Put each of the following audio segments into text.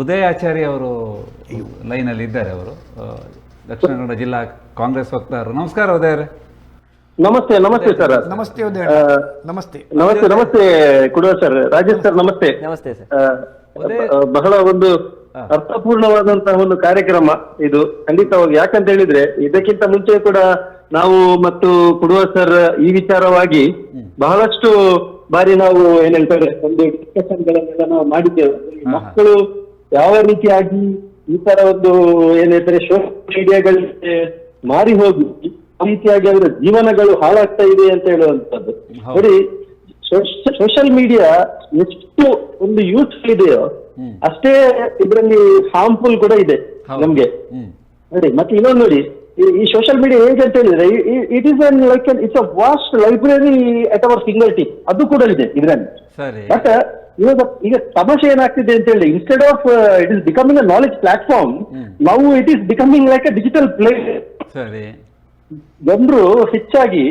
ಉದಯ ಆಚಾರ್ಯ ಅವರು ಲೈನಲ್ಲಿ ಇದ್ದಾರೆ. ಅವರು ದಕ್ಷಿಣ ಕನ್ನಡ ಜಿಲ್ಲಾ ಕಾಂಗ್ರೆಸ್ ವಕ್ತಾರರು. ನಮಸ್ಕಾರ ಉದಯ ಅವರೇ. ನಮಸ್ತೆ. ನಮಸ್ತೆ ಸರ್. ನಮಸ್ತೆ ಉದಯ. ನಮಸ್ತೆ. ನಮಸ್ತೆ. ನಮಸ್ತೆ ಕುಡುವ ಸರ್. ರಾಜೇಶ್ ಸರ್ ನಮಸ್ತೆ. ನಮಸ್ತೆ ಸರ್. ಬಹಳ ಒಂದು ಅರ್ಥಪೂರ್ಣವಾದಂತಹ ಒಂದು ಕಾರ್ಯಕ್ರಮ ಇದು ಖಂಡಿತವಾಗಿ. ಯಾಕಂತ ಹೇಳಿದ್ರೆ ಇದಕ್ಕಿಂತ ಮುಂಚೆ ಕೂಡ ನಾವು ಮತ್ತು ಕುಡುವ ಸರ್ ಈ ವಿಚಾರವಾಗಿ ಬಹಳಷ್ಟು ಬಾರಿ ನಾವು ಏನ್ ಹೇಳ್ತಾರೆ ಒಂದು ಡಿಸ್ಕಷನ್ ಗಳನ್ನೆಲ್ಲ ನಾವು ಮಾಡಿದ್ದೇವೆ. ಮಕ್ಕಳು ಯಾವ ರೀತಿಯಾಗಿ ಈ ತರ ಒಂದು ಏನ್ ಹೇಳ್ತಾರೆ ಸೋಷಿಯಲ್ ಮೀಡಿಯಾಗಳಿಗೆ ಮಾರಿ ಹೋಗಿ ಆ ರೀತಿಯಾಗಿ ಅವರ ಜೀವನಗಳು ಹಾಳಾಗ್ತಾ ಇದೆ ಅಂತ ಹೇಳುವಂತದ್ದು. ನೋಡಿ, ಸೋಷಿಯಲ್ ಮೀಡಿಯಾ ಎಷ್ಟು ಒಂದು ಯೂಸ್ಫುಲ್ ಇದೆಯೋ ಅಷ್ಟೇ ಇದರಲ್ಲಿ ಹಾರ್ಮ್ಫುಲ್ ಕೂಡ ಇದೆ ನಮ್ಗೆ. ನೋಡಿ, ಮತ್ತೆ ಇನ್ನೊಂದು ನೋಡಿ, ಈ ಸೋಷಿಯಲ್ ಮೀಡಿಯಾ ಹೇಗೆ ಅಂತ ಹೇಳಿದ್ರೆ it is an like it's a vast library at our fingertip. ಅದು ಕೂಡ ಇದೆ ಇದರಲ್ಲಿ. ಬಟ್ ಈಗ ಸಮಸ್ಯೆ ಏನಾಗ್ತಿದೆ ಅಂತ ಹೇಳಿ, instead of it is becoming a knowledge platform, now it is becoming like a digital place. ಜನರು ಹೆಚ್ಚಾಗಿ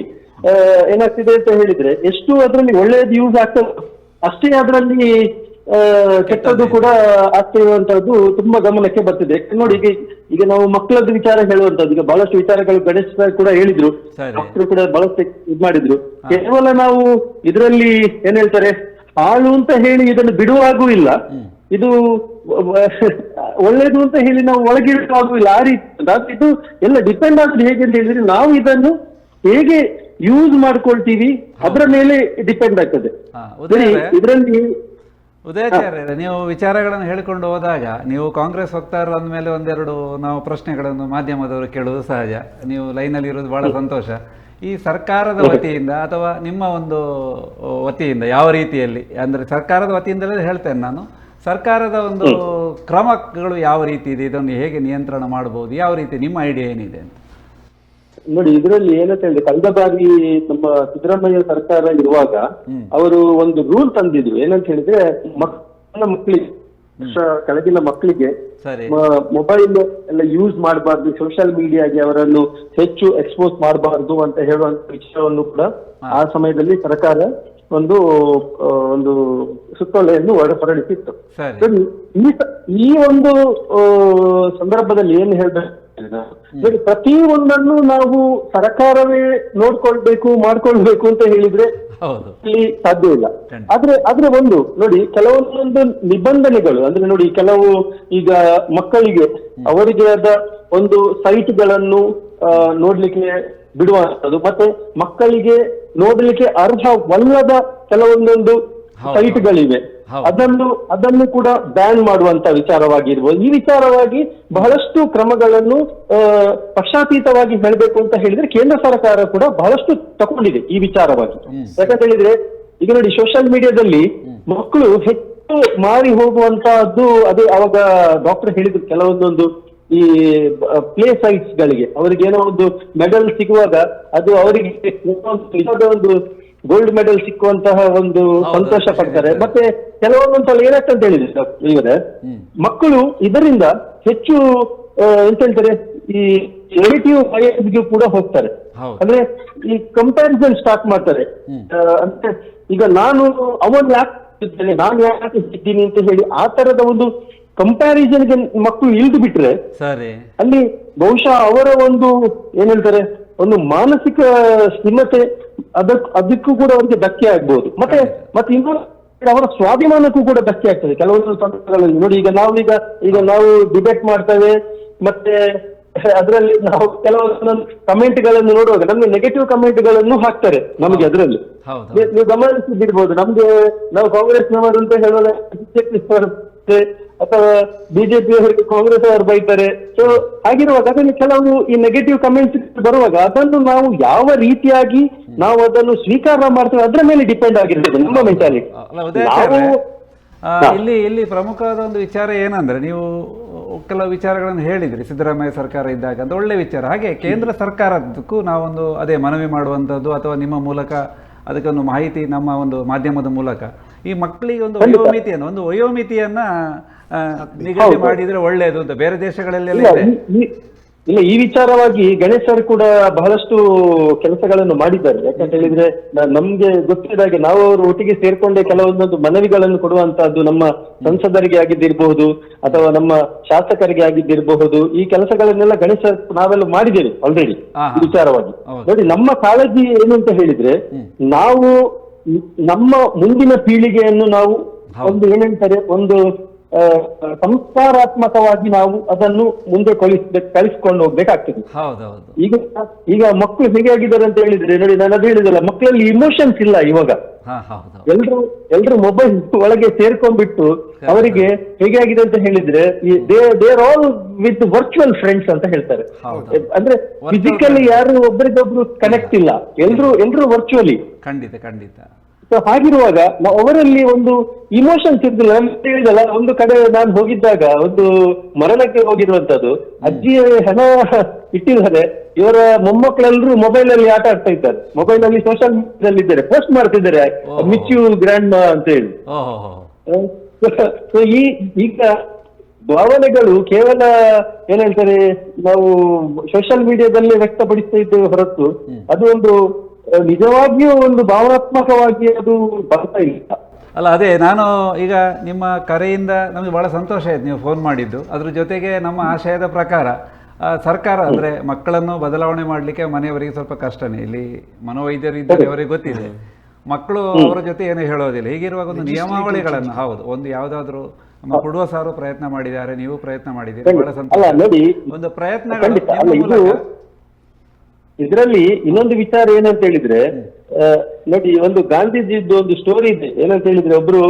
ಏನಾಗ್ತಿದೆ ಅಂತ ಹೇಳಿದ್ರೆ ಎಷ್ಟು ಅದರಲ್ಲಿ ಒಳ್ಳೆಯದು ಯೂಸ್ ಆಗ್ತದೆ ಅಷ್ಟೇ ಅದರಲ್ಲಿ ಕೆಟ್ಟದ್ದು ಕೂಡ ಆಗ್ತಿರುವಂತದ್ದು ತುಂಬಾ ಗಮನಕ್ಕೆ ಬರ್ತಿದೆ. ನೋಡಿ, ಈಗ ನಾವು ಮಕ್ಕಳದ್ದು ವಿಚಾರ ಹೇಳುವಂತದ್ದು, ಈಗ ಬಹಳಷ್ಟು ವಿಚಾರಗಳು ಗಣೇಶ್ ಕೂಡ ಹೇಳಿದ್ರು, ಮಕ್ಕಳು ಕೂಡ ಬಹಳಷ್ಟು ಇದು ಮಾಡಿದ್ರು. ಕೇವಲ ನಾವು ಇದರಲ್ಲಿ ಏನ್ ಹೇಳ್ತಾರೆ ಹಾಳು ಅಂತ ಹೇಳಿ ಇದನ್ನು ಬಿಡುವಾಗೂ ಇಲ್ಲ, ಇದು ಒಳ್ಳೇದು ಅಂತ ಹೇಳಿ ನಾವು ಒಳಗಿಡುವಾಗೂ ಇಲ್ಲ. ಆ ರೀತಿ ಇದು ಎಲ್ಲ ಡಿಪೆಂಡ್ ಆಗುದು ಹೇಗೆ ಅಂತ ಹೇಳಿದ್ರೆ ನಾವು ಇದನ್ನು ಹೇಗೆ ಯೂಸ್ ಮಾಡ್ಕೊಳ್ತೀವಿ ಅದರ ಮೇಲೆ ಡಿಪೆಂಡ್ ಆಗ್ತದೆ. ಇದರಲ್ಲಿ ಉದಯಾಚಾರ್ಯ, ನೀವು ವಿಚಾರಗಳನ್ನು ಹೇಳಿಕೊಂಡು ಹೋದಾಗ ನೀವು ಕಾಂಗ್ರೆಸ್ ವಕ್ತಾರರು ಅಂದಮೇಲೆ ಒಂದೆರಡು ನಾವು ಪ್ರಶ್ನೆಗಳನ್ನು ಮಾಧ್ಯಮದವರು ಕೇಳುವುದು ಸಹಜ. ನೀವು ಲೈನಲ್ಲಿ ಇರೋದು ಬಹಳ ಸಂತೋಷ. ಈ ಸರ್ಕಾರದ ವತಿಯಿಂದ ಅಥವಾ ನಿಮ್ಮ ಒಂದು ವತಿಯಿಂದ ಯಾವ ರೀತಿಯಲ್ಲಿ, ಅಂದರೆ ಸರ್ಕಾರದ ವತಿಯಿಂದಲೇ ಹೇಳ್ತೇನೆ ನಾನು, ಸರ್ಕಾರದ ಒಂದು ಕ್ರಮಗಳು ಯಾವ ರೀತಿ ಇದೆ, ಇದನ್ನು ಹೇಗೆ ನಿಯಂತ್ರಣ ಮಾಡಬಹುದು, ಯಾವ ರೀತಿ ನಿಮ್ಮ ಐಡಿಯಾ ಏನಿದೆ ಅಂತ? ನೋಡಿ, ಇದರಲ್ಲಿ ಏನಂತ ಹೇಳಿದ್ರೆ ಕಳೆದ ಬಾರಿ ನಮ್ಮ ಸಿದ್ದರಾಮಯ್ಯ ಸರ್ಕಾರ ಇರುವಾಗ ಅವರು ಒಂದು ರೂಲ್ ತಂದಿದ್ರು. ಏನಂತ ಹೇಳಿದ್ರೆ ಮಕ್ಕಳಿಗೆ ಕೆಳಗಿನ ಮಕ್ಕಳಿಗೆ ಮೊಬೈಲ್ ಎಲ್ಲ ಯೂಸ್ ಮಾಡಬಾರ್ದು, ಸೋಷಿಯಲ್ ಮೀಡಿಯಾಗೆ ಅವರನ್ನು ಹೆಚ್ಚು ಎಕ್ಸ್ಪೋಸ್ ಮಾಡಬಾರ್ದು ಅಂತ ಹೇಳುವಂತ ವಿಷಯವನ್ನು ಕೂಡ ಆ ಸಮಯದಲ್ಲಿ ಸರ್ಕಾರ ಒಂದು ಒಂದು ಸುತ್ತೋಲೆಯನ್ನು ಹೊರಡಿಸಿತ್ತು. ಈ ಒಂದು ಸಂದರ್ಭದಲ್ಲಿ ಏನ್ ಹೇಳ್ಬೇಕು, ನೋಡಿ, ಪ್ರತಿ ಒಂದನ್ನು ನಾವು ಸರ್ಕಾರವೇ ನೋಡ್ಕೊಳ್ಬೇಕು ಮಾಡ್ಕೊಳ್ಬೇಕು ಅಂತ ಹೇಳಿದ್ರೆ ಇಲ್ಲಿ ಸಾಧ್ಯ ಇಲ್ಲ. ಆದ್ರೆ ಒಂದು ನೋಡಿ, ಕೆಲವೊಂದೊಂದು ನಿಬಂಧನೆಗಳು ಅಂದ್ರೆ ನೋಡಿ, ಕೆಲವು ಈಗ ಮಕ್ಕಳಿಗೆ ಅವರಿಗೆ ಆದ ಒಂದು ಸೈಟ್ಗಳನ್ನು ನೋಡ್ಲಿಕ್ಕೆ ಬಿಡುವಂಥದ್ದು, ಮತ್ತೆ ಮಕ್ಕಳಿಗೆ ನೋಡ್ಲಿಕ್ಕೆ ಅರ್ಹವಲ್ಲದ ಕೆಲವೊಂದೊಂದು ಸೈಟ್ಗಳಿವೆ, ಅದನ್ನು ಕೂಡ ಬ್ಯಾನ್ ಮಾಡುವಂತ ವಿಚಾರವಾಗಿರ್ಬೋದು. ಈ ವಿಚಾರವಾಗಿ ಬಹಳಷ್ಟು ಕ್ರಮಗಳನ್ನು ಪಕ್ಷಾತೀತವಾಗಿ ಹೇಳಬೇಕು ಅಂತ ಹೇಳಿದ್ರೆ ಕೇಂದ್ರ ಸರ್ಕಾರ ಕೂಡ ಬಹಳಷ್ಟು ತಗೊಂಡಿದೆ ಈ ವಿಚಾರವಾಗಿ. ಯಾಕಂತ ಹೇಳಿದ್ರೆ ಈಗ ನೋಡಿ, ಸೋಷಿಯಲ್ ಮೀಡಿಯಾದಲ್ಲಿ ಮಕ್ಕಳು ಹೆಚ್ಚು ಮಾರಿ ಹೋಗುವಂತಹದ್ದು ಅದೇ ಅವಾಗ ಡಾಕ್ಟರ್ ಹೇಳಿದ್ರು, ಕೆಲವೊಂದೊಂದು ಈ ಪ್ಲೇ ಸೈಟ್ಸ್ ಗಳಿಗೆ ಅವರಿಗೆ ಏನೋ ಒಂದು ಮೆಡಲ್ ಸಿಗುವಾಗ ಅದು ಅವರಿಗೆ ಒಂದು ಗೋಲ್ಡ್ ಮೆಡಲ್ ಸಿಕ್ಕುವಂತಹ ಒಂದು ಸಂತೋಷ ಪಡ್ತಾರೆ. ಮತ್ತೆ ಕೆಲವೊಂದೊಂದ್ಸಲ ಏನಾಗ್ತಂತ ಹೇಳಿದ್ರೆ ಇವರೇ ಮಕ್ಕಳು ಇದರಿಂದ ಹೆಚ್ಚು ಎಂತ ಹೇಳ್ತಾರೆ ಈ ನೆಗೆಟಿವ್ ಬಯಸ್ಗೆ ಕೂಡ ಹೋಗ್ತಾರೆ. ಅಂದ್ರೆ ಈ ಕಂಪ್ಯಾರಿಸನ್ ಸ್ಟಾರ್ಟ್ ಮಾಡ್ತಾರೆ. ಅಂದ್ರೆ ಈಗ ನಾನು ಅವನು ಯಾಕೆ ಇದ್ದೇನೆ, ನಾನು ಯಾಕೆ ಇದ್ದೀನಿ ಅಂತ ಹೇಳಿ ಆ ತರದ ಒಂದು ಕಂಪ್ಯಾರಿಸನ್ಗೆ ಮಕ್ಕಳು ಇಳಿದು ಬಿಟ್ರೆ ಅಲ್ಲಿ ಬಹುಶಃ ಅವರ ಒಂದು ಏನ್ ಹೇಳ್ತಾರೆ ಒಂದು ಮಾನಸಿಕ ಸ್ಥಿರತೆ ಅದಕ್ಕೂ ಕೂಡ ಅವರಿಗೆ ಧಕ್ಕೆ ಆಗ್ಬಹುದು. ಮತ್ತೆ ಇನ್ನೊಂದು ಅವರ ಸ್ವಾಭಿಮಾನಕ್ಕೂ ಕೂಡ ಧಕ್ಕೆ ಆಗ್ತದೆ ಕೆಲವೊಂದು ಸಂದರ್ಭಗಳಲ್ಲಿ. ನೋಡಿ, ಈಗ ನಾವು ಡಿಬೇಟ್ ಮಾಡ್ತೇವೆ, ಮತ್ತೆ ಅದರಲ್ಲಿ ನಾವು ಕೆಲವೊಂದು ಕಮೆಂಟ್ ಗಳನ್ನು ನೋಡುವಾಗ ನಮ್ಗೆ ನೆಗೆಟಿವ್ ಕಮೆಂಟ್ ಗಳನ್ನು ಹಾಕ್ತಾರೆ ನಮಗೆ. ಅದರಲ್ಲಿ ನೀವು ಗಮನಿಸಿದಿರ್ಬೋದು, ನಾವು ಕಾಂಗ್ರೆಸ್ನವರು ಅಂತ ಹೇಳುವಾಗ ಅಥವಾ ಬಿಜೆಪಿ ಅವರಿಗೆ ಕಾಂಗ್ರೆಸ್ ಅವರು ಬೈತಾರೆ. ಸೊ ಹಾಗಿರುವಾಗ ಅದನ್ನು ಕೆಲವು ಈ ನೆಗೆಟಿವ್ ಕಮೆಂಟ್ಸ್ ಬರುವಾಗ ಅದನ್ನು ನಾವು ಯಾವ ರೀತಿಯಾಗಿ ನಾವು ಅದನ್ನು ಸ್ವೀಕಾರ ಮಾಡ್ತೇವೆ ಅದರ ಮೇಲೆ ಡಿಪೆಂಡ್ ಆಗಿರ್ತದೆ ನಮ್ಮ ಮೆಂಟಾಲಿಟಿ. ಇಲ್ಲಿ ಪ್ರಮುಖವಾದ ಒಂದು ವಿಚಾರ ಏನಂದ್ರೆ, ನೀವು ಕೆಲವು ವಿಚಾರಗಳನ್ನು ಹೇಳಿದ್ರಿ ಸಿದ್ದರಾಮಯ್ಯ ಸರ್ಕಾರ ಇದ್ದಾಗ ಅಂತ, ಒಳ್ಳೆ ವಿಚಾರ. ಹಾಗೆ ಕೇಂದ್ರ ಸರ್ಕಾರದಕ್ಕೂ ನಾವೊಂದು ಅದೇ ಮನವಿ ಮಾಡುವಂಥದ್ದು ಅಥವಾ ನಿಮ್ಮ ಮೂಲಕ ಅದಕ್ಕೊಂದು ಮಾಹಿತಿ ನಮ್ಮ ಒಂದು ಮಾಧ್ಯಮದ ಮೂಲಕ ಈ ಮಕ್ಕಳಿಗೆ ಒಂದು ವಯೋಮಿತಿಯನ್ನ ನಿಗದಿ ಮಾಡಿದ್ರೆ ಒಳ್ಳೆಯದು ಅಂತ ಬೇರೆ ದೇಶಗಳಲ್ಲೆಲ್ಲ ಇದೆ. ಇಲ್ಲ, ಈ ವಿಚಾರವಾಗಿ ಗಣೇಶ್ ಸರ್ ಕೂಡ ಬಹಳಷ್ಟು ಕೆಲಸಗಳನ್ನು ಮಾಡಿದ್ದಾರೆ. ಯಾಕಂತ ಹೇಳಿದ್ರೆ ನಮ್ಗೆ ಗೊತ್ತಿದ್ದಾಗೆ ನಾವು ಅವರು ಒಟ್ಟಿಗೆ ಸೇರ್ಕೊಂಡೆ ಕೆಲವೊಂದೊಂದು ಮನವಿಗಳನ್ನು ಕೊಡುವಂತಹದ್ದು ನಮ್ಮ ಸಂಸದರಿಗೆ ಆಗಿದ್ದಿರಬಹುದು ಅಥವಾ ನಮ್ಮ ಶಾಸಕರಿಗೆ ಆಗಿದ್ದಿರಬಹುದು. ಈ ಕೆಲಸಗಳನ್ನೆಲ್ಲ ಗಣೇಶ್ ಸರ್ ನಾವೆಲ್ಲ ಮಾಡಿದ್ದೇವೆ ಆಲ್ರೆಡಿ ಈ ವಿಚಾರವಾಗಿ. ನೋಡಿ, ನಮ್ಮ ಕಾಳಜಿ ಏನು ಅಂತ ಹೇಳಿದ್ರೆ, ನಾವು ನಮ್ಮ ಮುಂದಿನ ಪೀಳಿಗೆಯನ್ನು ನಾವು ಒಂದು ಏನಂತಾರೆ, ಒಂದು ಸಂಸ್ಕಾರಾತ್ಮಕವಾಗಿ ನಾವು ಅದನ್ನು ಮುಂದೆ ಕಳಿಸ್ಕೊಂಡು ಹೋಗ್ಬೇಕಾಗ್ತದೆ. ಈಗ ಮಕ್ಕಳು ಹೇಗಾಗಿದ್ದಾರೆ ಅಂತ ಹೇಳಿದ್ರೆ, ನೋಡಿ ನಾನು ಅದು ಹೇಳಿದಲ್ಲ, ಮಕ್ಕಳಲ್ಲಿ ಇಮೋಷನ್ಸ್ ಇಲ್ಲ ಇವಾಗ. ಎಲ್ರು ಮೊಬೈಲ್ ಒಳಗೆ ಸೇರ್ಕೊಂಡ್ಬಿಟ್ಟು ಅವರಿಗೆ ಹೇಗಾಗಿದೆ ಅಂತ ಹೇಳಿದ್ರೆ, they're all with virtual friends ಅಂತ ಹೇಳ್ತಾರೆ. ಅಂದ್ರೆ ಫಿಸಿಕಲಿ ಯಾರು ಒಬ್ಬರಿಗೊಬ್ರು ಕನೆಕ್ಟ್ ಇಲ್ಲ, ಎಲ್ರು ವರ್ಚುವಲಿ. ಖಂಡಿತ ಖಂಡಿತ. ಹಾಗಿರುವಾಗ ಅವರಲ್ಲಿ ಒಂದು ಇಮೋಷನ್ಸ್ ಇರ್ತಿಲ್ಲ. ಹೇಳಿದಲ್ಲ, ಒಂದು ಕಡೆ ನಾನು ಹೋಗಿದ್ದಾಗ ಒಂದು ಮರಣಕ್ಕೆ ಹೋಗಿರುವಂತದ್ದು, ಅಜ್ಜಿಯ ಹೆಣ ಇಟ್ಟಿದ್ದಾರೆ, ಇವರ ಮೊಮ್ಮಕ್ಕಳೆಲ್ಲರೂ ಮೊಬೈಲ್ ಅಲ್ಲಿ ಆಟ ಆಡ್ತಾ ಇದ್ದಾರೆ, ಮೊಬೈಲ್ ಅಲ್ಲಿ ಸೋಷಿಯಲ್ ಮೀಡಿಯಾದಲ್ಲಿ ಇದ್ದಾರೆ, ಪೋಸ್ಟ್ ಮಾಡ್ತಿದ್ದಾರೆ ಮಿಚ್ ಯು ಗ್ರ್ಯಾಂಡ್ ಮಾ ಅಂತ ಹೇಳಿ. ಈಗ ಭಾವನೆಗಳು ಕೇವಲ ಏನ್ ಹೇಳ್ತಾರೆ, ನಾವು ಸೋಷಿಯಲ್ ಮೀಡಿಯಾದಲ್ಲಿ ವ್ಯಕ್ತಪಡಿಸ್ತಾ ಇದ್ದೇವೆ ಹೊರತು ಅದು ಒಂದು ನಿಜವಾಗಿಯೂ ಒಂದು ಭಾವನಾತ್ಮಕವಾಗಿ ಅದು ಬರ್ತಾ ಇಲ್ಲ. ಅಲ್ಲ, ಅದೇ ನಾನು ಈಗ ನಿಮ್ಮ ಕರೆಯಿಂದ ನಮಗೆ ಬಹಳ ಸಂತೋಷ ಆಯ್ತು ನೀವು ಫೋನ್ ಮಾಡಿದ್ದು. ಅದ್ರ ಜೊತೆಗೆ ನಮ್ಮ ಆಶಯದ ಪ್ರಕಾರ ಸರ್ಕಾರ ಅಂದರೆ ಮಕ್ಕಳನ್ನು ಬದಲಾವಣೆ ಮಾಡಲಿಕ್ಕೆ ಮನೆಯವರಿಗೆ ಸ್ವಲ್ಪ ಕಷ್ಟನೇ. ಇಲ್ಲಿ ಮನೋವೈದ್ಯರು ಇದ್ದರೆ ಅವರಿಗೆ ಗೊತ್ತಿದೆ, ಮಕ್ಕಳು ಅವರ ಜೊತೆ ಏನು ಹೇಳೋದಿಲ್ಲ. ಹೀಗಿರುವಾಗ ಒಂದು ನಿಯಮಾವಳಿಗಳನ್ನು, ಹೌದು, ಒಂದು ಯಾವುದಾದ್ರೂ ನಮ್ಮ ಕೊಡುವ ಸಾರು ಪ್ರಯತ್ನ ಮಾಡಿದ್ದಾರೆ, ನೀವು ಪ್ರಯತ್ನ ಮಾಡಿದ್ದೀರಿ, ಬಹಳ ಸಂತೋಷ. ಒಂದು ಪ್ರಯತ್ನಗಳು. ಇದರಲ್ಲಿ ಇನ್ನೊಂದು ವಿಚಾರ ಏನಂತ ಹೇಳಿದ್ರೆ, ನೋಡಿ, ಒಂದು ಗಾಂಧೀಜಿದ್ದು ಒಂದು ಸ್ಟೋರಿ ಇದೆ. ಏನಂತ ಹೇಳಿದ್ರೆ, ಒಬ್ರು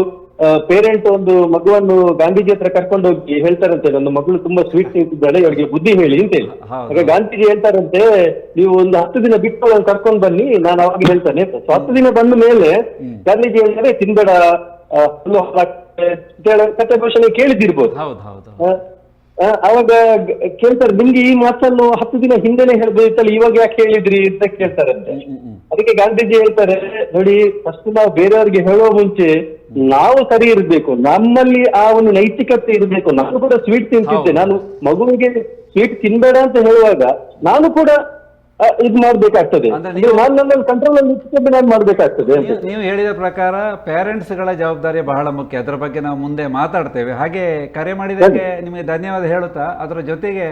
ಪೇರೆಂಟ್ ಒಂದು ಮಗುವನ್ನು ಗಾಂಧೀಜಿ ಹತ್ರ ಕರ್ಕೊಂಡು ಹೋಗಿ ಹೇಳ್ತಾರಂತೆ, ನನ್ನ ಮಗಳು ತುಂಬಾ ಸ್ವೀಟ್ ತಿಂತಿದ್ದಾಳೆ, ಇವರಿಗೆ ಬುದ್ಧಿ ಹೇಳಿ ಅಂತ ಹೇಳಿ. ಆಗ ಗಾಂಧೀಜಿ ಹೇಳ್ತಾರಂತೆ, ನೀವು ಒಂದು 10 ದಿನ ಬಿಟ್ಟು ಅವಳನ್ನು ಕರ್ಕೊಂಡು ಬನ್ನಿ, ನಾನು ಅವಾಗ ಹೇಳ್ತಾನೆ. 10 ದಿನ ಬಂದ ಮೇಲೆ ಗಾಂಧೀಜಿ ಹೇಳಿದ್ರೆ, ತಿನ್ಬೇಡ ಕಥೆ ಭಾಷೆ ಕೇಳಿದಿರ್ಬೋದು. ಅವಾಗ ಕೇಳ್ತಾರೆ, ನಿಮ್ಗೆ ಈ ಮಾತನ್ನು 10 ದಿನ ಹಿಂದೆನೆ ಹೇಳ್ಬೋದಿತ್ತಲ್ಲ, ಇವಾಗ ಯಾಕೆ ಹೇಳಿದ್ರಿ ಅಂತ ಕೇಳ್ತಾರಂತೆ. ಅದಕ್ಕೆ ಗಾಂಧೀಜಿ ಹೇಳ್ತಾರೆ, ನೋಡಿ, ಫಸ್ಟ್ ನಾವು ಬೇರೆಯವ್ರಿಗೆ ಹೇಳೋ ಮುಂಚೆ ನಾವು ಸರಿ ಇರ್ಬೇಕು, ನಮ್ಮಲ್ಲಿ ಆ ಒಂದು ನೈತಿಕತೆ ಇರ್ಬೇಕು. ನಾನು ಕೂಡ ಸ್ವೀಟ್ ತಿಂತಿದ್ದೆ, ನಾನು ಮಗುವಿಗೆ ಸ್ವೀಟ್ ತಿನ್ಬೇಡ ಅಂತ ಹೇಳುವಾಗ ನಾನು ಕೂಡ ಇದು ಮಾಡ್ಬೇಕಾಗ್ತದೆ, ನಾನು ನನ್ನ ಕಂಟ್ರೋಲ್ ಅಲ್ಲಿ ಇಟ್ಕೊಂಡು ನಾನು ಮಾಡ್ಬೇಕಾಗ್ತದೆ. ನೀವು ಹೇಳಿದ ಪ್ರಕಾರ ಪೇರೆಂಟ್ಸ್ಗಳ ಜವಾಬ್ದಾರಿ ಬಹಳ ಮುಖ್ಯ. ಅದರ ಬಗ್ಗೆ ನಾವು ಮುಂದೆ ಮಾತಾಡ್ತೇವೆ. ಹಾಗೆ ಕರೆ ಮಾಡಿದ್ದಕ್ಕೆ ನಿಮಗೆ ಧನ್ಯವಾದ ಹೇಳುತ್ತಾ, ಅದರ ಜೊತೆಗೆ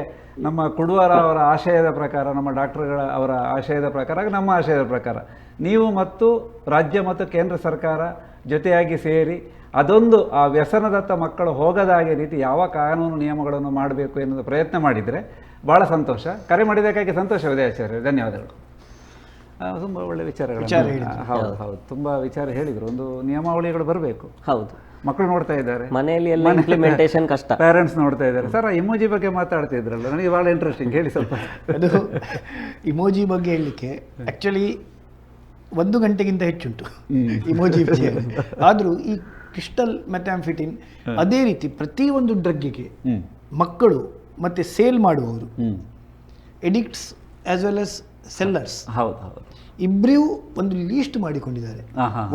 ನಮ್ಮ ಕುಡುವರ ಅವರ ಆಶಯದ ಪ್ರಕಾರ, ನಮ್ಮ ಡಾಕ್ಟರ್ಗಳ ಅವರ ಆಶಯದ ಪ್ರಕಾರ, ನಮ್ಮ ಆಶಯದ ಪ್ರಕಾರ ನೀವು ಮತ್ತು ರಾಜ್ಯ ಮತ್ತು ಕೇಂದ್ರ ಸರ್ಕಾರ ಜೊತೆಯಾಗಿ ಸೇರಿ ಅದೊಂದು ಆ ವ್ಯಸನದತ್ತ ಮಕ್ಕಳು ಹೋಗದಾಗೆ ರೀತಿ ಯಾವ ಕಾನೂನು ನಿಯಮಗಳನ್ನು ಮಾಡಬೇಕು ಎನ್ನುವುದು ಪ್ರಯತ್ನ ಮಾಡಿದರೆ ಭಾಳ ಸಂತೋಷ. ಕರೆ ಮಾಡಿದ್ದಕ್ಕಾಗಿ ಸಂತೋಷ ಉದಯಾಚಾರ್ಯ, ಧನ್ಯವಾದಗಳು. ತುಂಬ ಒಳ್ಳೆ ವಿಚಾರಗಳು. ಹೌದು ಹೌದು, ತುಂಬ ವಿಚಾರ ಹೇಳಿದರು. ಒಂದು ನಿಯಮಾವಳಿಗಳು ಬರಬೇಕು. ಹೌದು, ಮಕ್ಕಳು ನೋಡ್ತಾ ಇದ್ದಾರೆ, ಮನೆಯಲ್ಲಿ ಎಲ್ಲ ಇಂಪ್ಲಿಮೆಂಟೇಷನ್ ಕಷ್ಟ, ಪೇರೆಂಟ್ಸ್ ನೋಡ್ತಾ ಇದ್ದಾರೆ. ಸರ್, ಇಮೋಜಿ ಬಗ್ಗೆ ಮಾತಾಡ್ತಾ ಇದ್ರಲ್ಲ, ನನಗೆ ಭಾಳ ಇಂಟ್ರೆಸ್ಟಿಂಗ್, ಹೇಳಿ ಸ್ವಲ್ಪ. ಅದು ಇಮೋಜಿ ಬಗ್ಗೆ ಹೇಳಲಿಕ್ಕೆ ಆ್ಯಕ್ಚುಲಿ 1 ಗಂಟೆಗಿಂತ ಹೆಚ್ಚುಂಟು ಇಮೋಜಿ ವಿಷಯ. ಆದರೂ ಈ ಕ್ರಿಸ್ಟಲ್ ಮೆಥಾಂಫಿಟಿನ್ ಅದೇ ರೀತಿ ಪ್ರತಿಯೊಂದು ಡ್ರಗ್ಗಿಗೆ ಮಕ್ಕಳು ಮತ್ತು ಸೇಲ್ ಮಾಡುವವರು, edicts as well as sellers, ಇಬ್ಬರಿಗೂ ಒಂದು ಲೀಸ್ಟ್ ಮಾಡಿಕೊಂಡಿದ್ದಾರೆ.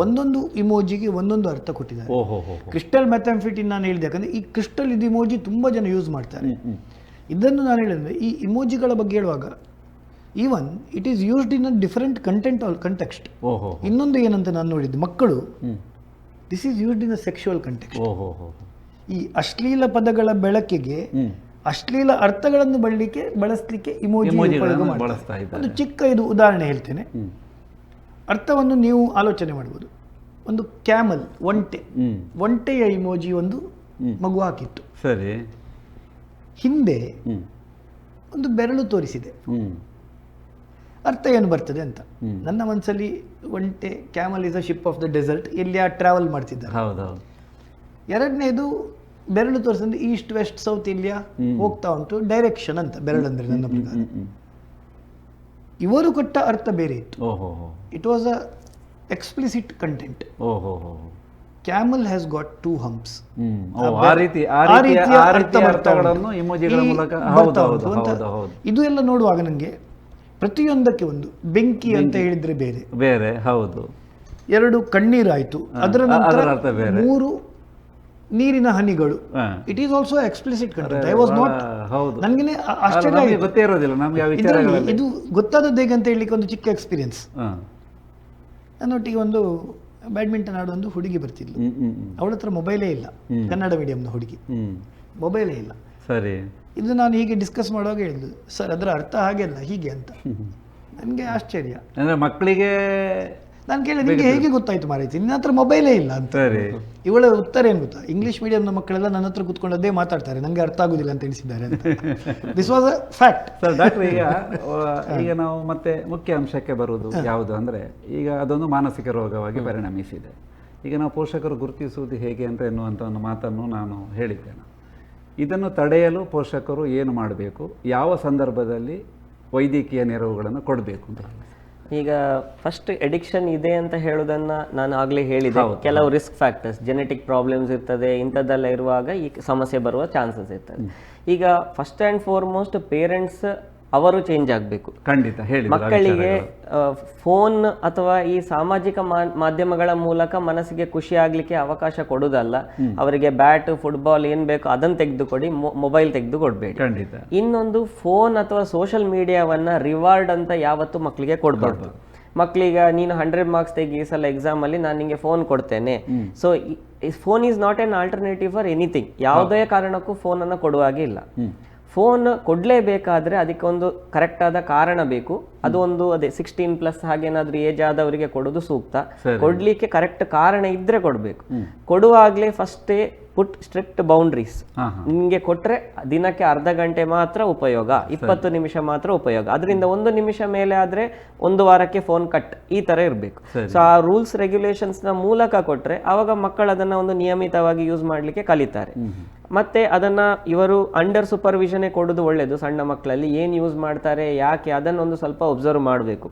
ಒಂದೊಂದು ಇಮೋಜಿಗೆ ಒಂದೊಂದು ಅರ್ಥ ಕೊಟ್ಟಿದ್ದಾರೆ. ಕ್ರಿಸ್ಟಲ್ ಮೆಥಾಂಫಿಟಿನ್ ನಾನು ಹೇಳಿದೆ, ಯಾಕಂದರೆ ಈ ಕ್ರಿಸ್ಟಲ್ ಇದು ಇಮೋಜಿ ತುಂಬ ಜನ ಯೂಸ್ ಮಾಡ್ತಾರೆ. ಇದನ್ನು ನಾನು ಹೇಳಿದ್ರೆ, ಈ ಇಮೋಜಿಗಳ ಬಗ್ಗೆ ಹೇಳುವಾಗ even it is used in a different context. ಇನ್ನೊಂದು ಏನಂತ ನಾನು ನೋಡಿದ್ದು, ಮಕ್ಕಳು this is used in a sexual context. ಈ ಅಶ್ಲೀಲ ಪದಗಳ ಬೆಳಕಿಗೆ ಅಶ್ಲೀಲ ಅರ್ಥಗಳನ್ನು ಬಳಸಲಿಕ್ಕೆ ಇಮೋಜಿ ಉಪಯೋಗ ಮಾಡ್ತಾರೆ. ಒಂದು ಚಿಕ್ಕ ಇದು ಉದಾಹರಣೆ ಹೇಳ್ತೇನೆ, ಅರ್ಥವನ್ನು ನೀವು ಆಲೋಚನೆ ಮಾಡ್ಬೋದು. ಒಂದು ಕ್ಯಾಮಲ್, ಒಂಟೆಯ ಇಮೋಜಿ ಒಂದು ಮಗು ಹಾಕಿತ್ತು. ಸರಿ, ಹಿಂದೆ ಒಂದು ಬೆರಳು ತೋರಿಸಿದೆ. ಅರ್ಥ ಏನು ಬರ್ತದೆ ಅಂತ ನನ್ನ ಮನಸ್ಸಲ್ಲಿ, ಒಂಟೆ, camel is a ship of the desert, ಎಲ್ಲಿ ಟ್ರಾವೆಲ್ ಮಾಡ್ತಿದ್ದಾರೆ. ಎರಡನೇದು ಬೆರಳು ತೋರಿಸಂದ್ರೆ ಈಸ್ಟ್ ವೆಸ್ಟ್ ಸೌತ್ ಇಲ್ಲಿಯ ಹೋಗ್ತಾ ಉಂಟು, ಡೈರೆಕ್ಷನ್ ಅಂತ ಬೆರಳಂದ್ರೆ ನನ್ನ ಪ್ರಕಾರ. ಇವರು ಕೊಟ್ಟ ಅರ್ಥ ಬೇರೆ ಇತ್ತು. It was a explicit content. Camel has got 2 humps. ಇದು ಎಲ್ಲ ನೋಡುವಾಗ ನನಗೆ ಪ್ರತಿಯೊಂದಕ್ಕೆ ಒಂದು ಬೆಂಕಿ ಅಂತ ಹೇಳಿದ್ರೆ ಬೇರೆ ಬೇರೆ, ಹೌದು, 2 ಕಣ್ಣೀರಾಯ್ತು, ಅದರ ನಂತರ 3 ನೀರಿನ ಹನಿಗಳು, ಹಾ. It is also explicit content. I was not, ಹೌದು. ನನಗೆ ಆಶ್ಚರ್ಯ ನಮಗೆ ಆಯಿತು. ಗೊತ್ತೇ ಇರೋದಿಲ್ಲ ನಮಗೆ ಆ ಇದರಲ್ಲಿ ವಿಚಾರಗಳಲ್ಲಿ. ಇದು ಗೊತ್ತಾದದ್ದು ಹೇಗೆ ಅಂತ ಹೇಳಲಿಕ್ಕೆ ಒಂದು ಚಿಕ್ಕ ಎಕ್ಸ್ಪೀರಿಯನ್ಸ್. ಹಾ. ನನ್ನೊಟ್ಟಿಗೆ ಒಂದು ಬ್ಯಾಡ್ಮಿಂಟನ್ ಆಡೋ ಒಂದು ಹುಡುಗಿ ಬರ್ತಿದ್ಲು. ಅವಳ ಹತ್ರ ಮೊಬೈಲೇ ಇಲ್ಲ, ಕನ್ನಡ ಮೀಡಿಯಂನ ಹುಡುಗಿ, ಮೊಬೈಲೇ ಇಲ್ಲ. ಸರಿ. ಇದು ನಾನು ಹೀಗೆ ಡಿಸ್ಕಸ್ ಮಾಡುವಾಗ ಹೇಳಿದ್ದು, ಸರ್ ಅದರ ಅರ್ಥ ಹಾಗೆ ಅಲ್ಲ ಹೀಗೆ ಅಂತ. ನನಗೆ ಆಶ್ಚರ್ಯ. ಅಂದ್ರೆ ಮಕ್ಕಳಿಗೆ ನಾನು ಕೇಳಿದೆ, ನಿಮಗೆ ಹೇಗೆ ಗೊತ್ತಾಯ್ತು ಮಾರೈತಿ, ನಿನ್ನ ಹತ್ರ ಮೊಬೈಲೇ ಇಲ್ಲ ಅಂತ. ಸರಿ. ಇವಳ ಉತ್ತರ ಏನು ಗೊತ್ತಾ, ಇಂಗ್ಲಿಷ್ ಮೀಡಿಯಂನ ಮಕ್ಕಳೆಲ್ಲ ನನ್ನ ಹತ್ರ ಕೂತ್ಕೊಂಡದ್ದೇ ಮಾತಾಡ್ತಾರೆ, ನನಗೆ ಅರ್ಥ ಆಗುದಿಲ್ಲ ಅಂತ ಎಣಿಸಿದ್ದಾರೆ ಅಂತ. This was a fact. Sir doctor, ಈಗ ನಾವು ಮತ್ತೆ ಮುಖ್ಯ ಅಂಶಕ್ಕೆ ಬರುವುದು ಯಾವುದು ಅಂದರೆ, ಈಗ ಅದೊಂದು ಮಾನಸಿಕ ರೋಗವಾಗಿ ಪರಿಣಮಿಸಿದೆ. ಈಗ ನಾವು ಪೋಷಕರು ಗುರುತಿಸುವುದು ಹೇಗೆ ಅಂತ ಎನ್ನುವಂಥ ಒಂದು ಮಾತನ್ನು ನಾನು ಹೇಳಿದ್ದೇನೆ. ಇದನ್ನು ತಡೆಯಲು ಪೋಷಕರು ಏನು ಮಾಡಬೇಕು, ಯಾವ ಸಂದರ್ಭದಲ್ಲಿ ವೈದ್ಯಕೀಯ ನೆರವುಗಳನ್ನು ಕೊಡಬೇಕು ಅಂತ ಹೇಳಿ. ಈಗ ಫಸ್ಟ್ ಎಡಿಕ್ಷನ್ ಇದೆ ಅಂತ ಹೇಳೋದನ್ನ ನಾನು ಆಗ್ಲೇ ಹೇಳಿದೆ. ಕೆಲವು ರಿಸ್ಕ್ ಫ್ಯಾಕ್ಟರ್ಸ್, ಜೆನೆಟಿಕ್ ಪ್ರಾಬ್ಲಮ್ಸ್ ಇರ್ತದೆ, ಇಂಥದ್ದೆಲ್ಲ ಇರುವಾಗ ಈ ಸಮಸ್ಯೆ ಬರುವ ಚಾನ್ಸಸ್ ಇರ್ತದೆ. ಈಗ ಫಸ್ಟ್ ಆ್ಯಂಡ್ ಫಾರ್ಮೋಸ್ಟ್ ಪೇರೆಂಟ್ಸ್ ಅವರು ಚೇಂಜ್ ಆಗಬೇಕು. ಖಂಡಿತ ಹೇಳಿ. ಮಕ್ಕಳಿಗೆ ಫೋನ್ ಅಥವಾ ಈ ಸಾಮಾಜಿಕ ಮಾಧ್ಯಮಗಳ ಮೂಲಕ ಮನಸ್ಸಿಗೆ ಖುಷಿ ಆಗ್ಲಿಕ್ಕೆ ಅವಕಾಶ ಕೊಡುದಲ್ಲ. ಅವರಿಗೆ ಬ್ಯಾಟ್, ಫುಟ್ಬಾಲ್ ಏನ್ ಬೇಕು ಅದನ್ನ ತೆಗೆದು ಕೊಡಿ, ಮೊಬೈಲ್ ತೆಗೆದು ಕೊಡ್ಬೇಡಿ. ಖಂಡಿತ. ಇನ್ನೊಂದು, ಫೋನ್ ಅಥವಾ ಸೋಷಿಯಲ್ ಮೀಡಿಯಾವನ್ನ ರಿವಾರ್ಡ್ ಅಂತ ಯಾವತ್ತು ಮಕ್ಕಳಿಗೆ ಕೊಡಬಾರ್ದು. ಮಕ್ಕಳಿಗೆ ನೀನು 100 ಮಾರ್ಕ್ಸ್ ತೆಗಿ ಈ ಸಲ ಎಕ್ಸಾಮ್ ಅಲ್ಲಿ ನಾನು ನಿಂಗೆ ಫೋನ್ ಕೊಡ್ತೇನೆ. So phone is not an alternative for anything. ಯಾವುದೇ ಕಾರಣಕ್ಕೂ ಫೋನ್ ಅನ್ನ ಕೊಡುವಾಗೆ ಇಲ್ಲ. ಫೋನ್ ಕೊಡ್ಲೇಬೇಕಾದ್ರೆ ಅದಕ್ಕೆ ಒಂದು ಕರೆಕ್ಟ್ ಆದ ಕಾರಣ ಬೇಕು. ಅದು ಒಂದು ಅದೇ 16+ ಹಾಗೇನಾದ್ರೂ ಏಜ್ ಆದವರಿಗೆ ಕೊಡೋದು ಸೂಕ್ತ. ಕೊಡ್ಲಿಕ್ಕೆ ಕರೆಕ್ಟ್ ಕಾರಣ ಇದ್ರೆ ಕೊಡ್ಬೇಕು. ಕೊಡುವಾಗ್ಲೇ ಫಸ್ಟೇ ಪುಟ್ ಸ್ಟ್ರಿಕ್ಟ್ ಬೌಂಡ್ರೀಸ್. ನಿಮ್ಗೆ ಕೊಟ್ರೆ ದಿನಕ್ಕೆ ಅರ್ಧ ಗಂಟೆ ಮಾತ್ರ ಉಪಯೋಗ, 20 ನಿಮಿಷ ಮಾತ್ರ ಉಪಯೋಗ. ಅದರಿಂದ 1 ನಿಮಿಷ ಮೇಲೆ ಆದ್ರೆ 1 ವಾರಕ್ಕೆ ಫೋನ್ ಕಟ್, ಈ ತರ ಇರಬೇಕು. ಸೊ ಆ ರೂಲ್ಸ್ ರೆಗ್ಯುಲೇಷನ್ಸ್ ನ ಮೂಲಕ ಕೊಟ್ರೆ ಅವಾಗ ಮಕ್ಕಳು ಅದನ್ನ ಒಂದು ನಿಯಮಿತವಾಗಿ ಯೂಸ್ ಮಾಡ್ಲಿಕ್ಕೆ ಕಲಿತಾರೆ. ಮತ್ತೆ ಅದನ್ನ ಇವರು ಅಂಡರ್ ಸೂಪರ್ವಿಷನ್ ಕೊಡೋದು ಒಳ್ಳೇದು. ಸಣ್ಣ ಮಕ್ಕಳಲ್ಲಿ ಏನ್ ಯೂಸ್ ಮಾಡ್ತಾರೆ, ಯಾಕೆ, ಅದನ್ನೊಂದು ಸ್ವಲ್ಪ ಒಬ್ಸರ್ವ್ ಮಾಡಬೇಕು.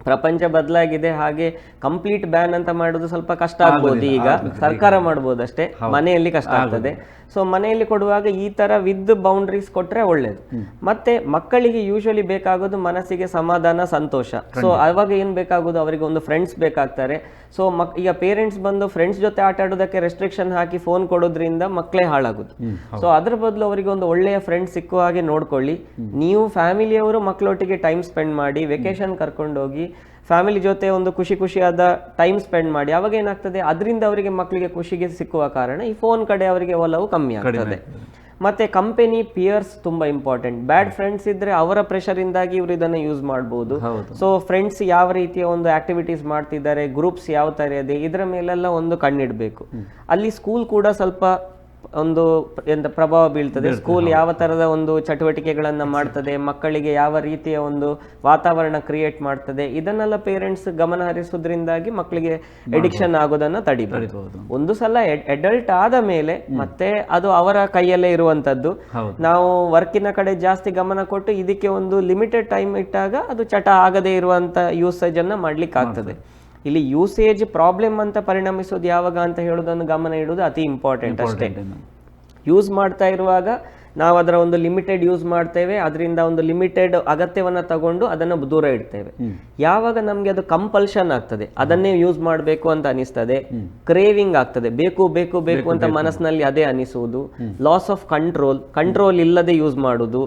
ಪ್ರಪಂಚ ಬದಲಾಗಿದೆ, ಹಾಗೆ ಕಂಪ್ಲೀಟ್ ಬ್ಯಾನ್ ಅಂತ ಮಾಡೋದು ಸ್ವಲ್ಪ ಕಷ್ಟ ಆಗ್ಬೋದು. ಈಗ ಸರ್ಕಾರ ಮಾಡ್ಬೋದು ಅಷ್ಟೇ, ಮನೆಯಲ್ಲಿ ಕಷ್ಟ ಆಗ್ತದೆ. ಸೊ ಮನೆಯಲ್ಲಿ ಕೊಡುವಾಗ ಈ ತರ ವಿತ್ ಬೌಂಡ್ರೀಸ್ ಕೊಟ್ರೆ ಒಳ್ಳೇದು. ಮತ್ತೆ ಮಕ್ಕಳಿಗೆ ಯೂಶಲಿ ಬೇಕಾಗೋದು ಮನಸ್ಸಿಗೆ ಸಮಾಧಾನ, ಸಂತೋಷ. ಸೊ ಅವಾಗ ಏನ್ ಬೇಕಾಗೋದು, ಅವರಿಗೆ ಒಂದು ಫ್ರೆಂಡ್ಸ್ ಬೇಕಾಗ್ತಾರೆ. ಸೊ ಈಗ ಪೇರೆಂಟ್ಸ್ ಬಂದು ಫ್ರೆಂಡ್ಸ್ ಜೊತೆ ಆಟ ಆಡೋದಕ್ಕೆ ರೆಸ್ಟ್ರಿಕ್ಷನ್ ಹಾಕಿ ಫೋನ್ ಕೊಡೋದ್ರಿಂದ ಮಕ್ಕಳೇ ಹಾಳಾಗುದು. ಸೊ ಅದ್ರ ಬದಲು ಅವರಿಗೆ ಒಂದು ಒಳ್ಳೆಯ ಫ್ರೆಂಡ್ಸ್ ಸಿಕ್ಕುವ ಹಾಗೆ ನೋಡ್ಕೊಳ್ಳಿ. ನೀವು ಫ್ಯಾಮಿಲಿಯವರು ಮಕ್ಕಳೊಟ್ಟಿಗೆ ಟೈಮ್ ಸ್ಪೆಂಡ್ ಮಾಡಿ, ವೆಕೇಶನ್ ಕರ್ಕೊಂಡೋಗಿ ಫ್ಯಾಮಿಲಿ ಜೊತೆ ಒಂದು ಖುಷಿಯಾದ ಟೈಮ್ ಸ್ಪೆಂಡ್ ಮಾಡಿ. ಅವಾಗ ಏನಾಗ್ತದೆ, ಅದರಿಂದ ಅವರಿಗೆ ಮಕ್ಕಳಿಗೆ ಖುಷಿಗೆ ಸಿಕ್ಕುವ ಕಾರಣ ಈ ಫೋನ್ ಕಡೆ ಅವರಿಗೆ ಒಲವು ಕಮ್ಮಿ ಆಗ್ತದೆ. ಮತ್ತೆ ಕಂಪನಿ, ಪಿಯರ್ಸ್ ತುಂಬಾ ಇಂಪಾರ್ಟೆಂಟ್. ಬ್ಯಾಡ್ ಫ್ರೆಂಡ್ಸ್ ಇದ್ರೆ ಅವರ ಪ್ರೆಷರ್ ಇಂದಾಗಿ ಇವರು ಇದನ್ನ ಯೂಸ್ ಮಾಡಬಹುದು. ಸೊ ಫ್ರೆಂಡ್ಸ್ ಯಾವ ರೀತಿಯ ಒಂದು ಆಕ್ಟಿವಿಟೀಸ್ ಮಾಡ್ತಿದ್ದಾರೆ, ಗ್ರೂಪ್ಸ್ ಯಾವ ತರ ಇದೆ, ಇದರ ಮೇಲೆಲ್ಲ ಒಂದು ಕಣ್ಣಿಡ್ಬೇಕು. ಅಲ್ಲಿ ಸ್ಕೂಲ್ ಕೂಡ ಸ್ವಲ್ಪ ಒಂದು ಪ್ರಭಾವ ಬೀಳ್ತದೆ. ಸ್ಕೂಲ್ ಯಾವ ತರದ ಒಂದು ಚಟುವಟಿಕೆಗಳನ್ನ ಮಾಡ್ತದೆ, ಮಕ್ಕಳಿಗೆ ಯಾವ ರೀತಿಯ ಒಂದು ವಾತಾವರಣ ಕ್ರಿಯೇಟ್ ಮಾಡ್ತದೆ, ಇದನ್ನೆಲ್ಲ ಪೇರೆಂಟ್ಸ್ ಗಮನ ಹರಿಸೋದ್ರಿಂದಾಗಿ ಮಕ್ಕಳಿಗೆ ಎಡಿಕ್ಷನ್ ಆಗೋದನ್ನ ತಡಿಬಹುದು. ಒಂದು ಸಲ ಅಡಲ್ಟ್ ಆದ ಮೇಲೆ ಮತ್ತೆ ಅದು ಅವರ ಕೈಯಲ್ಲೇ ಇರುವಂತದ್ದು. ನಾವು ವರ್ಕಿನ ಕಡೆ ಜಾಸ್ತಿ ಗಮನ ಕೊಟ್ಟು ಇದಕ್ಕೆ ಒಂದು ಲಿಮಿಟೆಡ್ ಟೈಮ್ ಇಟ್ಟಾಗ ಅದು ಚಟ ಆಗದೇ ಇರುವಂತ ಯೂಸೇಜ್ ಅನ್ನ ಮಾಡ್ಲಿಕ್ಕೆ ಆಗ್ತದೆ. ಇಲ್ಲಿ ಯೂಸೇಜ್ ಪ್ರಾಬ್ಲಮ್ ಅಂತ ಪರಿಣಮಿಸೋದು ಯಾವಾಗ ಅಂತ ಹೇಳೋದನ್ನು ಗಮನ ಇಡುವುದು ಅತಿ ಇಂಪಾರ್ಟೆಂಟ್ ಅಷ್ಟೇ. ಯೂಸ್ ಮಾಡ್ತಾ ಇರುವಾಗ ನಾವು ಅದರ ಒಂದು ಲಿಮಿಟೆಡ್ ಯೂಸ್ ಮಾಡ್ತೇವೆ, ಅದರಿಂದ ಒಂದು ಲಿಮಿಟೆಡ್ ಅಗತ್ಯವನ್ನ ತಗೊಂಡು ಅದನ್ನು ದೂರ ಇಡ್ತೇವೆ. ಯಾವಾಗ ನಮ್ಗೆ ಅದು ಕಂಪಲ್ಷನ್ ಆಗ್ತದೆ, ಅದನ್ನೇ ಯೂಸ್ ಮಾಡಬೇಕು ಅಂತ ಅನಿಸ್ತದೆ, ಕ್ರೇವಿಂಗ್ ಆಗ್ತದೆ, ಬೇಕು ಬೇಕು ಬೇಕು ಅಂತ ಮನಸ್ಸಿನಲ್ಲಿ ಅದೇ ಅನಿಸುವುದು, ಲಾಸ್ ಆಫ್ ಕಂಟ್ರೋಲ್ ಇಲ್ಲದೆ ಯೂಸ್ ಮಾಡುದು,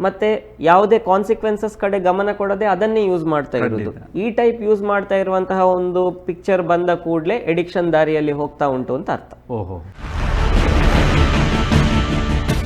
ಮತ್ತೆ ಯಾವುದೇ ಕಾನ್ಸಿಕ್ವೆನ್ಸಸ್ ಕಡೆ ಗಮನ ಕೊಡದೆ ಅದನ್ನೇ ಯೂಸ್ ಮಾಡ್ತಾ ಇರುವುದು. ಈ ಟೈಪ್ ಯೂಸ್ ಮಾಡ್ತಾ ಇರುವಂತಹ ಒಂದು ಪಿಕ್ಚರ್ ಬಂದ ಕೂಡಲೇ ಎಡಿಕ್ಷನ್ ದಾರಿಯಲ್ಲಿ ಹೋಗ್ತಾ ಉಂಟು ಅಂತ ಅರ್ಥ. ಓಹೋ.